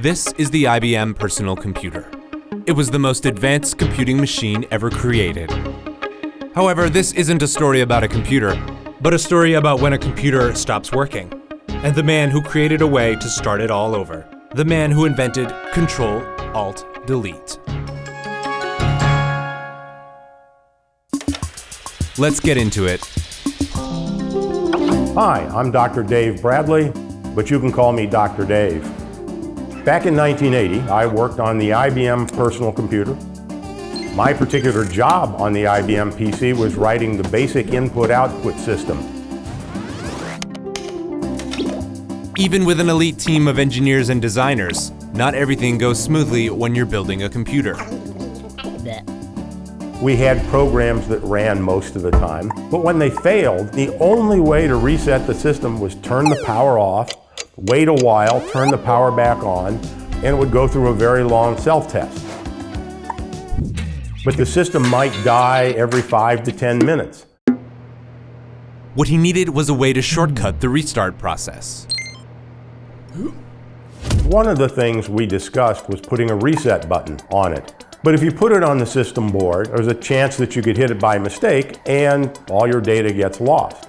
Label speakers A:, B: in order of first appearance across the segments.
A: This is the IBM personal computer. It was the most advanced computing machine ever created. However, this isn't a story about a computer, but a story about when a computer stops working, and the man who created a way to start it all over. The man who invented Control-Alt-Delete. Let's get into it.
B: Hi, I'm Dr. Dave Bradley, but you can call me Dr. Dave. Back in 1980, I worked on the IBM personal computer. My particular job on the IBM PC was writing the basic input-output system.
A: Even with an elite team of engineers and designers, not everything goes smoothly when you're building a computer.
B: We had programs that ran most of the time, but when they failed, the only way to reset the system was turn the power off, wait a while, turn the power back on, and it would go through a very long self-test. But the system might die every 5 to 10 minutes.
A: What he needed was a way to shortcut the restart process.
B: One of the things we discussed was putting a reset button on it. But if you put it on the system board, there's a chance that you could hit it by mistake and all your data gets lost.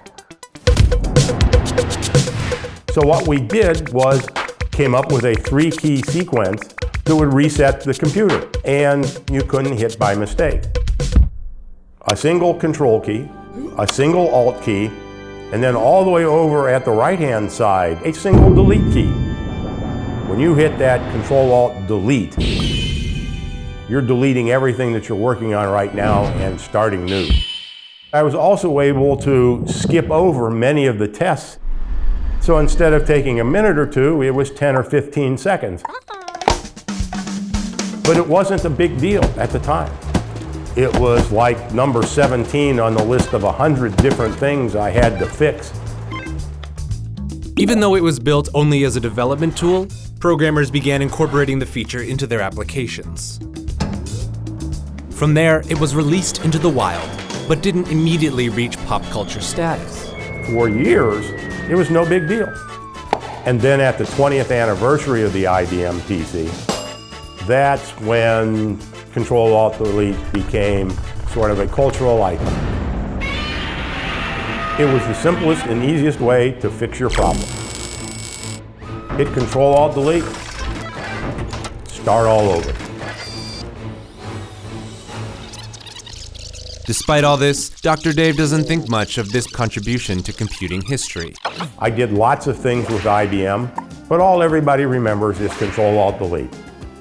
B: So what we did was came up with a 3-key sequence that would reset the computer, and you couldn't hit by mistake. A single control key, a single alt key, and then all the way over at the right-hand side, a single delete key. When you hit that Control-Alt-Delete, you're deleting everything that you're working on right now and starting new. I was also able to skip over many of the tests. So instead of taking a minute or two, it was 10 or 15 seconds. But it wasn't a big deal at the time. It was like number 17 on the list of 100 different things I had to fix.
A: Even though it was built only as a development tool, programmers began incorporating the feature into their applications. From there, it was released into the wild, but didn't immediately reach pop culture status.
B: For years, it was no big deal. And then at the 20th anniversary of the IBM PC, that's when Control-Alt-Delete became sort of a cultural icon. It was the simplest and easiest way to fix your problem. Hit Control-Alt-Delete, start all over.
A: Despite all this, Dr. Dave doesn't think much of this contribution to computing history.
B: I did lots of things with IBM, but all everybody remembers is Control-Alt-Delete.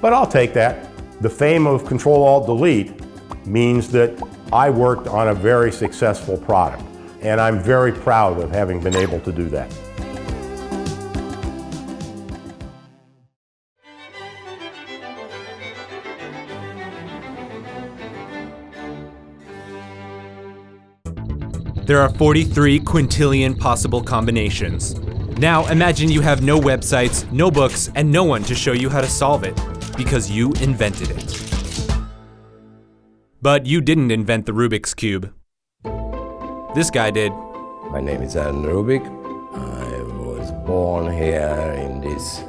B: But I'll take that. The fame of Control-Alt-Delete means that I worked on a very successful product, and I'm very proud of having been able to do that.
A: There are 43 quintillion possible combinations. Now imagine you have no websites, no books, and no one to show you how to solve it, because you invented it. But you didn't invent the Rubik's Cube. This guy did.
C: My name is Rubik. I was born here in this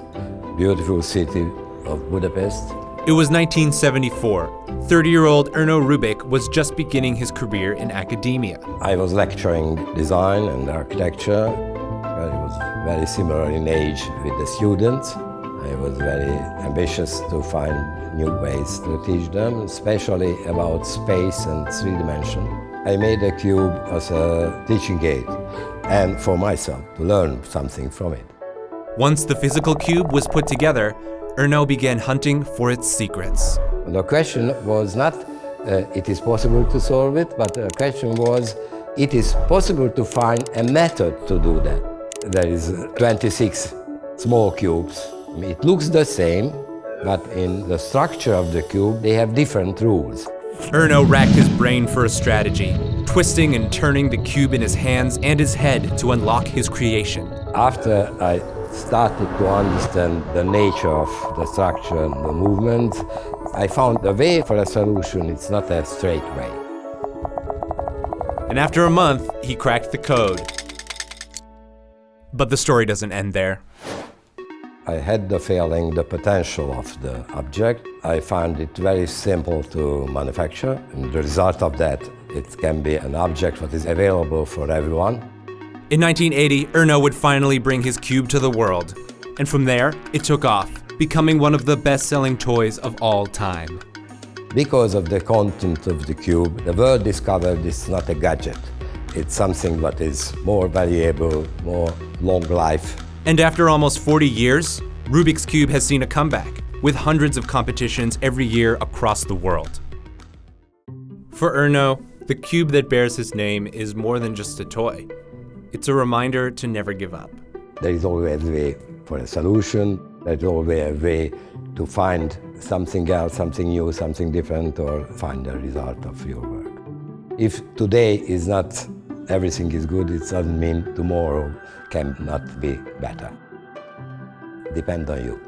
C: beautiful city of Budapest.
A: It was 1974. 30-year-old Erno Rubik was just beginning his career in academia.
C: I was lecturing design and architecture. It was very similar in age with the students. I was very ambitious to find new ways to teach them, especially about space and 3 dimension. I made a cube as a teaching aid and for myself to learn something from it.
A: Once the physical cube was put together, Erno began hunting for its secrets.
C: The question was not it is possible to solve it, but the question was it is possible to find a method to do that. There is 26 small cubes. It looks the same, but in the structure of the cube they have different rules.
A: Erno racked his brain for a strategy, twisting and turning the cube in his hands and his head to unlock his creation.
C: After I started to understand the nature of the structure and the movement, I found the way for a solution. It's not a straight way.
A: And after a month, he cracked the code. But the story doesn't end there.
C: I had the feeling, the potential of the object. I found it very simple to manufacture, and the result of that, it can be an object that is available for everyone.
A: In 1980, Erno would finally bring his cube to the world. And from there, it took off, becoming one of the best-selling toys of all time.
C: Because of the content of the cube, the world discovered it's not a gadget. It's something that is more valuable, more long life.
A: And after almost 40 years, Rubik's Cube has seen a comeback, with hundreds of competitions every year across the world. For Erno, the cube that bears his name is more than just a toy. It's a reminder to never give up.
C: There is always a way for a solution. There's always a way to find something else, something new, something different, or find the result of your work. If today is not everything is good, it doesn't mean tomorrow cannot be better. Depends on you.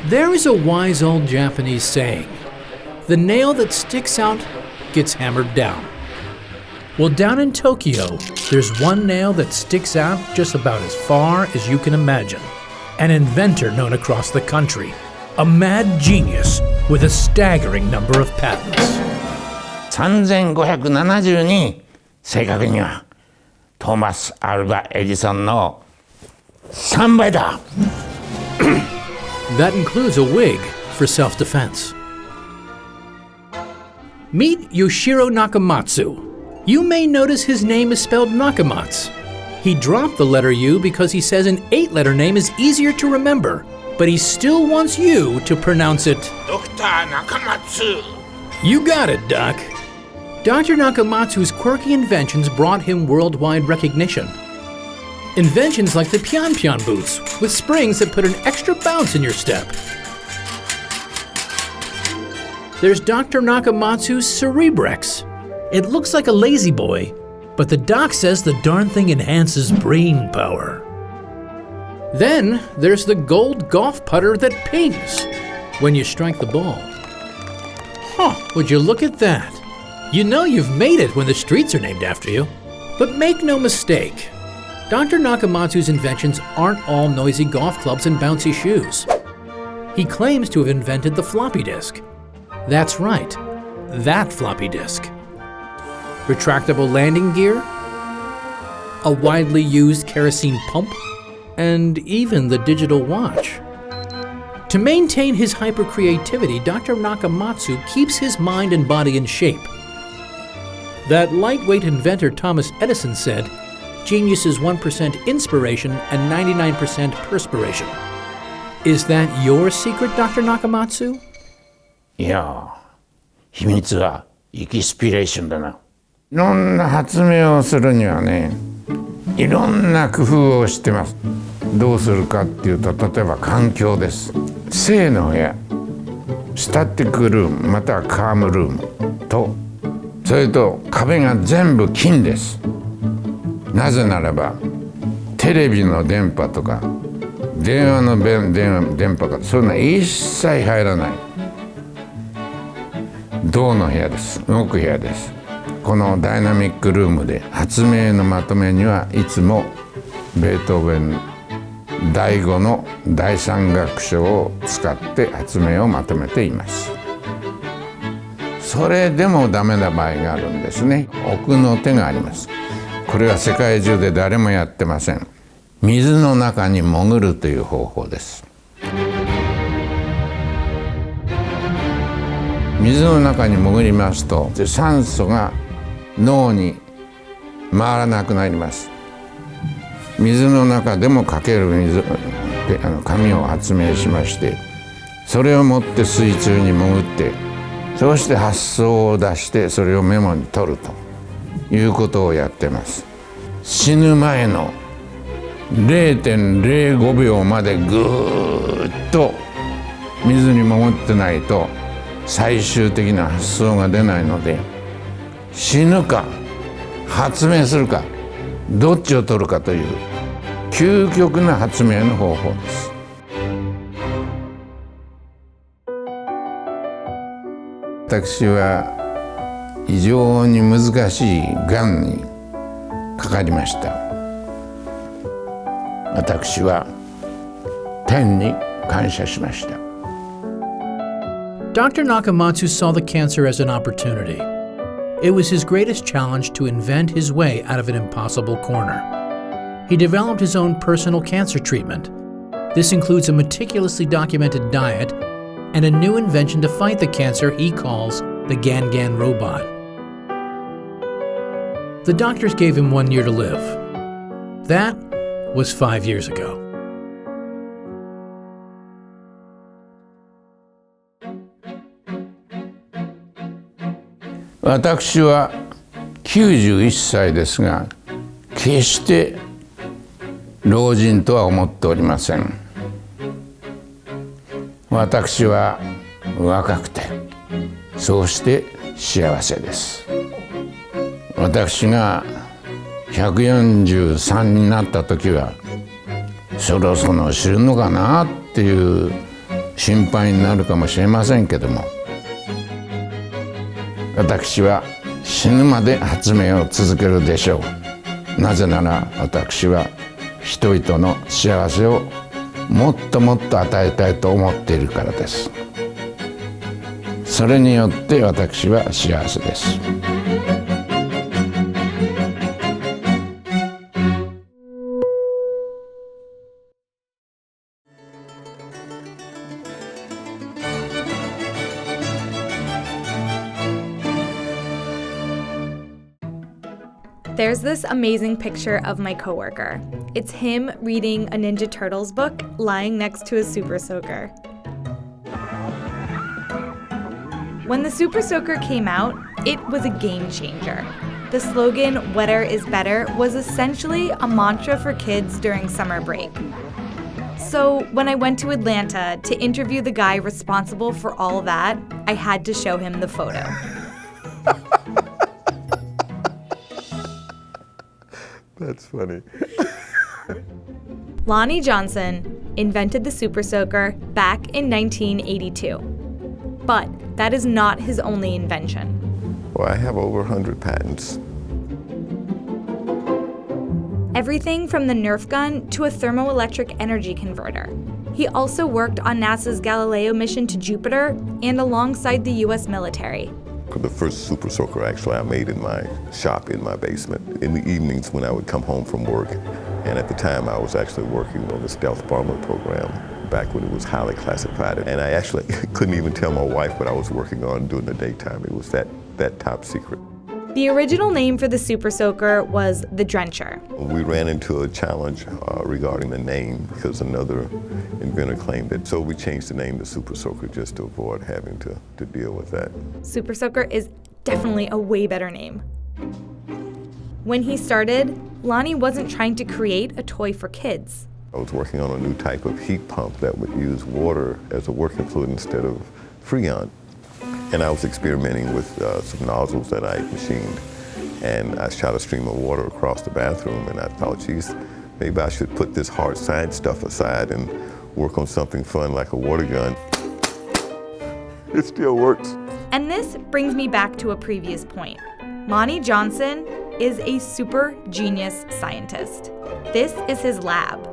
D: There is a wise old Japanese saying, "The nail that sticks out gets hammered down." Well, down in Tokyo, there's one nail that sticks out just about as far as you can imagine. An inventor known across the country, a mad genius with a staggering number of patents.
E: 3572正確にはトーマス・アルバ・エジソンの3倍だ。
D: That includes a wig for self-defense. Meet Yoshiro Nakamatsu. You may notice his name is spelled Nakamatsu. He dropped the letter U because he says an 8-letter name is easier to remember, but he still wants you to pronounce it
E: Dr. Nakamatsu.
D: You got it, Doc. Dr. Nakamatsu's quirky inventions brought him worldwide recognition. Inventions like the Pian Pian boots, with springs that put an extra bounce in your step. There's Dr. Nakamatsu's Cerebrex. It looks like a lazy boy, but the doc says the darn thing enhances brain power. Then there's the gold golf putter that pings when you strike the ball. Huh, would you look at that? You know you've made it when the streets are named after you. But make no mistake, Dr. Nakamatsu's inventions aren't all noisy golf clubs and bouncy shoes. He claims to have invented the floppy disk. That's right, that floppy disk. Retractable landing gear, a widely used kerosene pump, and even the digital watch. To maintain his hyper-creativity, Dr. Nakamatsu keeps his mind and body in shape. That lightweight inventor Thomas Edison said, "Genius is 1% inspiration and 99% perspiration." Is that your secret, Dr. Nakamatsu?
E: いや、秘密はエキスピレーションだな。いろんな発明をするにはね、いろんな工夫をしてます。どうするかっていうと、例えば環境です。正の部屋、スタティックルームまたはカームルームと、それと壁が全部金です。なぜならばテレビの電波とか電話の電波とかそういうのは一切入らない銅の部屋です。動く部屋です。このダイナミックルームで発明のまとめにはいつもベートーベン第5の第3楽章を使って発明をまとめています。それでもダメな場合があるんですね。奥の手があります。これは世界中で誰もやってません。水の中に潜るという方法です。水の中に潜りますと酸素が脳に回らなくなります。水の中でもかける紙を発明しまして、それを持って水中に潜って、そうして発想を出してそれをメモに取るということをやってます。死ぬ前の 0.05 秒までぐーっと水に潜ってないと最終的な発想が出ないので、死ぬか発明するかどっちを取るかという究極の発明の方法です。私は非常に難しいがんにかかりました。私は天に感謝しました。
D: Dr. Nakamatsu saw the cancer as an opportunity. It was his greatest challenge to invent his way out of an impossible corner. He developed his own personal cancer treatment. This includes a meticulously documented diet and a new invention to fight the cancer he calls the Gan robot. The doctors gave him 1 year to live. That was 5 years ago.
E: I am 91歳ですが、決して老人とは思っておりません。私は若くて、そうして幸せです。私が143になった時は、そろそろ死ぬのかなっていう心配になるかもしれませんけども、私は死ぬまで発明を続けるでしょう。なぜなら私は人々の幸せをもっともっと与えたいと思っているからです。それによって私は幸せです。
F: There's this amazing picture of my coworker. It's him reading a Ninja Turtles book lying next to a Super Soaker. When the Super Soaker came out, it was a game changer. The slogan, "Wetter is better," was essentially a mantra for kids during summer break. So when I went to Atlanta to interview the guy responsible for all that, I had to show him the photo.
B: That's funny.
F: Lonnie Johnson invented the Super Soaker back in 1982. But that is not his only invention.
G: Well, I have over 100 patents.
F: Everything from the Nerf gun to a thermoelectric energy converter. He also worked on NASA's Galileo mission to Jupiter and alongside the US military.
G: The first Super Soaker actually I made in my shop in my basement in the evenings when I would come home from work. And at the time I was actually working on the stealth bomber program back when it was highly classified. And I actually couldn't even tell my wife what I was working on during the daytime. It was that top secret.
F: The original name for the Super Soaker was the Drencher.
G: We ran into a challenge regarding the name because another inventor claimed it. So we changed the name to Super Soaker just to avoid having to deal with that.
F: Super Soaker is definitely a way better name. When he started, Lonnie wasn't trying to create a toy for kids.
G: I was working on a new type of heat pump that would use water as a working fluid instead of Freon. And I was experimenting with some nozzles that I machined. And I shot a stream of water across the bathroom and I thought, geez, maybe I should put this hard science stuff aside and work on something fun like a water gun. It still works.
F: And this brings me back to a previous point. Lonnie Johnson is a super genius scientist. This is his lab.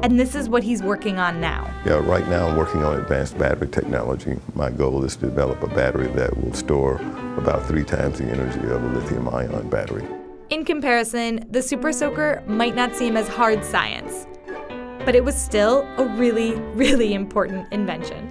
F: And this is what he's working on now.
G: Yeah, right now I'm working on advanced battery technology. My goal is to develop a battery that will store about 3 times the energy of a lithium-ion battery.
F: In comparison, the Super Soaker might not seem as hard science, but it was still a really, really important invention.